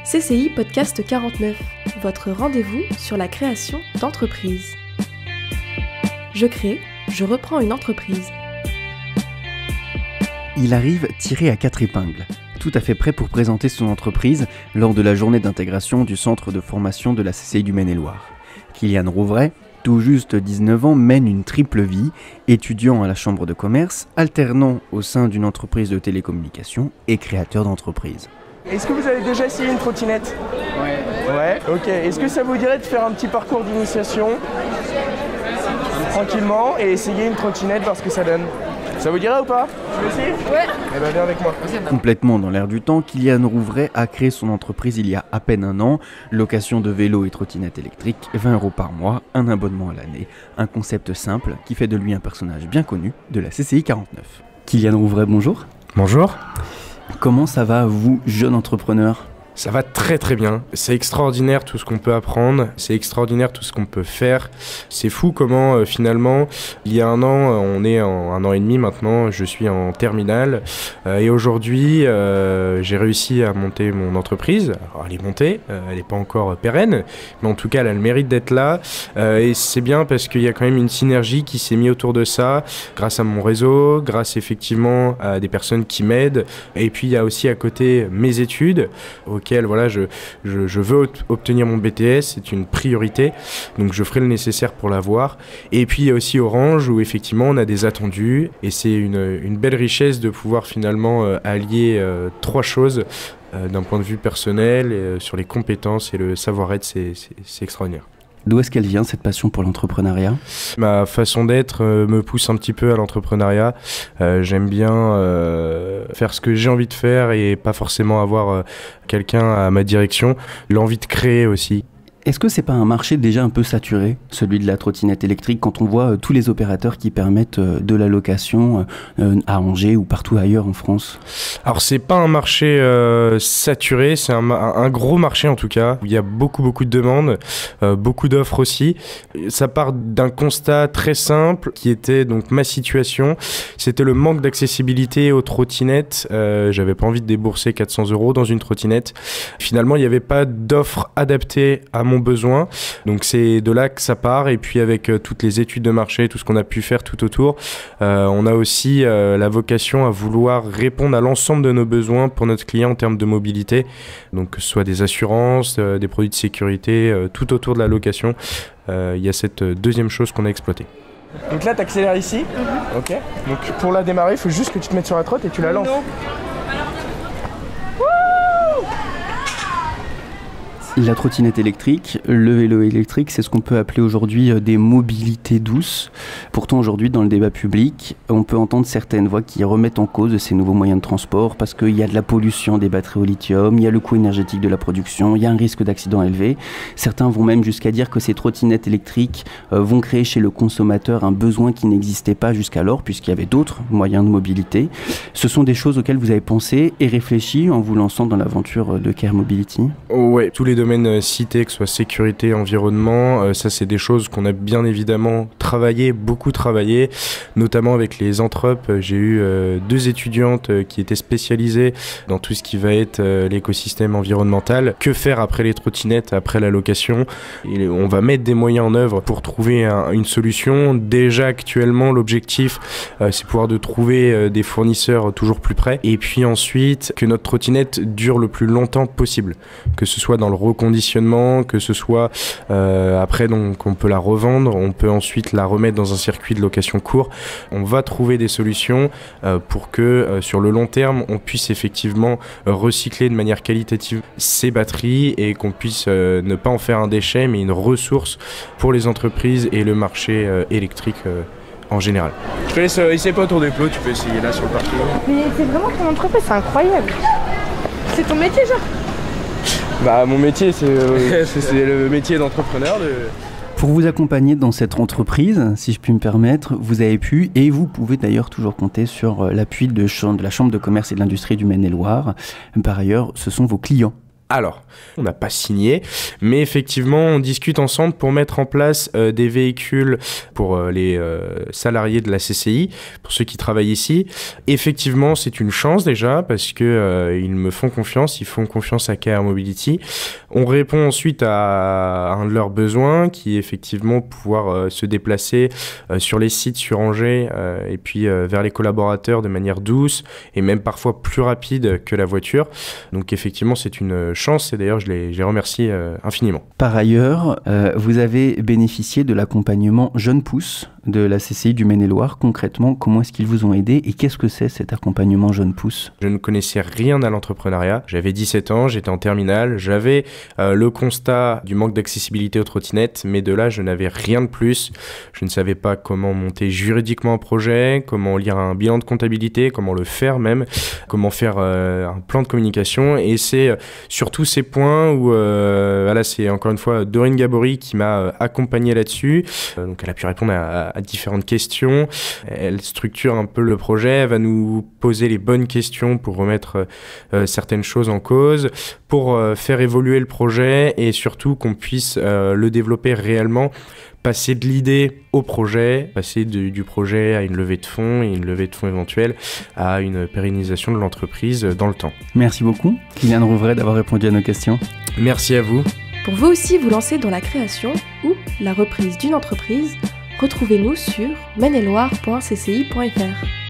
CCI Podcast 49, votre rendez-vous sur la création d'entreprises. Je crée, je reprends une entreprise. Il arrive tiré à 4 épingles, tout à fait prêt pour présenter son entreprise lors de la journée d'intégration du centre de formation de la CCI du Maine-et-Loire. Kylian Rouvray, tout juste 19 ans, mène une triple vie, étudiant à la chambre de commerce, alternant au sein d'une entreprise de télécommunications et créateur d'entreprise. Est-ce que vous avez déjà essayé une trottinette ? Ouais, ok. Est-ce que ça vous dirait de faire un petit parcours d'initiation tranquillement et essayer une trottinette, voir ce que ça donne ? Ça vous dirait ou pas ? Tu veux essayer ? Ouais. Eh ben viens avec moi. Complètement dans l'air du temps, Kylian Rouvray a créé son entreprise il y a à peine un an. Location de vélos et trottinettes électriques, 20 € par mois, un abonnement à l'année. Un concept simple qui fait de lui un personnage bien connu de la CCI 49. Kylian Rouvray, bonjour. Bonjour. Comment ça va, vous, jeune entrepreneur ? Ça va très très bien. C'est extraordinaire tout ce qu'on peut apprendre, c'est extraordinaire tout ce qu'on peut faire. C'est fou comment finalement, il y a un an, on est en un an et demi maintenant, je suis en terminale et aujourd'hui j'ai réussi à monter mon entreprise. Alors elle est montée, elle n'est pas encore pérenne, mais en tout cas elle a le mérite d'être là et c'est bien parce qu'il y a quand même une synergie qui s'est mise autour de ça, grâce à mon réseau, grâce effectivement à des personnes qui m'aident et puis il y a aussi à côté mes études voilà, je veux obtenir mon BTS, c'est une priorité, donc je ferai le nécessaire pour l'avoir. Et puis il y a aussi Orange où effectivement on a des attendus et c'est une belle richesse de pouvoir finalement allier trois choses d'un point de vue personnel, sur les compétences et le savoir-être, c'est extraordinaire. D'où est-ce qu'elle vient, cette passion pour l'entrepreneuriat ? Ma façon d'être me pousse un petit peu à l'entrepreneuriat. J'aime bien faire ce que j'ai envie de faire et pas forcément avoir quelqu'un à ma direction. L'envie de créer aussi. Est-ce que c'est pas un marché déjà un peu saturé, celui de la trottinette électrique, quand on voit tous les opérateurs qui permettent de la location à Angers ou partout ailleurs en France ? Alors c'est pas un marché saturé, c'est un gros marché en tout cas, où il y a beaucoup de demandes, beaucoup d'offres aussi. Ça part d'un constat très simple qui était donc ma situation, c'était le manque d'accessibilité aux trottinettes. J'avais pas envie de débourser 400 € dans une trottinette. Finalement il n'y avait pas d'offre adaptée à mon besoin, donc c'est de là que ça part. Et puis avec toutes les études de marché, tout ce qu'on a pu faire tout autour, on a aussi la vocation à vouloir répondre à l'ensemble de nos besoins pour notre client en termes de mobilité, donc que ce soit des assurances, des produits de sécurité, tout autour de la location. Il y a cette deuxième chose qu'on a exploitée. Donc là tu accélères ici, ok. Donc pour la démarrer il faut juste que tu te mettes sur la trotte et tu la lances. La trottinette électrique, le vélo électrique, c'est ce qu'on peut appeler aujourd'hui des mobilités douces. Pourtant aujourd'hui dans le débat public, on peut entendre certaines voix qui remettent en cause ces nouveaux moyens de transport parce qu'il y a de la pollution des batteries au lithium, il y a le coût énergétique de la production, il y a un risque d'accident élevé. Certains vont même jusqu'à dire que ces trottinettes électriques vont créer chez le consommateur un besoin qui n'existait pas jusqu'alors puisqu'il y avait d'autres moyens de mobilité. Ce sont des choses auxquelles vous avez pensé et réfléchi en vous lançant dans l'aventure de Care Mobility ? Ouais, tous les domaines cités, que ce soit sécurité, environnement, ça c'est des choses qu'on a bien évidemment beaucoup travaillé, notamment avec les Entrep. J'ai eu 2 étudiantes qui étaient spécialisées dans tout ce qui va être l'écosystème environnemental. Que faire après les trottinettes, après la location ? Et on va mettre des moyens en œuvre pour trouver une solution. Déjà actuellement, l'objectif, c'est pouvoir de trouver des fournisseurs toujours plus près. Et puis ensuite, que notre trottinette dure le plus longtemps possible, que ce soit dans le reconditionnement, que ce soit après donc on peut la revendre, on peut ensuite la remettre dans un circuit de location court. On va trouver des solutions pour que sur le long terme on puisse effectivement recycler de manière qualitative ces batteries et qu'on puisse ne pas en faire un déchet mais une ressource pour les entreprises et le marché électrique en général. Je te laisse essayer pas autour des plots, tu peux essayer là sur le parking. Mais c'est vraiment ton entreprise, c'est incroyable. C'est ton métier genre ? Bah mon métier c'est le métier d'entrepreneur. Pour vous accompagner dans cette entreprise, si je puis me permettre, vous avez pu et vous pouvez d'ailleurs toujours compter sur l'appui de la Chambre de commerce et de l'industrie du Maine-et-Loire. Par ailleurs, ce sont vos clients Alors, on n'a pas signé, mais effectivement, on discute ensemble pour mettre en place des véhicules pour les salariés de la CCI, pour ceux qui travaillent ici. Effectivement, c'est une chance déjà, parce que ils me font confiance, ils font confiance à KR Mobility. On répond ensuite à un de leurs besoins, qui est effectivement pouvoir se déplacer sur les sites sur Angers, et puis vers les collaborateurs de manière douce, et même parfois plus rapide que la voiture. Donc effectivement, c'est une chance, et d'ailleurs je les remercie infiniment. Par ailleurs, vous avez bénéficié de l'accompagnement Jeunes Pousses de la CCI du Maine-et-Loire. Concrètement, comment est-ce qu'ils vous ont aidé et qu'est-ce que c'est cet accompagnement Jeunes Pousses ? Je ne connaissais rien à l'entrepreneuriat. J'avais 17 ans, j'étais en terminale, j'avais le constat du manque d'accessibilité aux trottinettes, mais de là je n'avais rien de plus. Je ne savais pas comment monter juridiquement un projet, comment lire un bilan de comptabilité, comment le faire même, comment faire un plan de communication, et c'est sur tous ces points où voilà, c'est encore une fois Dorine Gabory qui m'a accompagné là-dessus. Donc elle a pu répondre à différentes questions. Elle structure un peu le projet, elle va nous poser les bonnes questions pour remettre certaines choses en cause, pour faire évoluer le projet et surtout qu'on puisse le développer réellement. Passer de l'idée au projet, passer du projet à une levée de fonds et une levée de fonds éventuelle à une pérennisation de l'entreprise dans le temps. Merci beaucoup, Kylian Rouvray, d'avoir répondu à nos questions. Merci à vous. Pour vous aussi vous lancer dans la création ou la reprise d'une entreprise, retrouvez-nous sur maine-et-loire.cci.fr.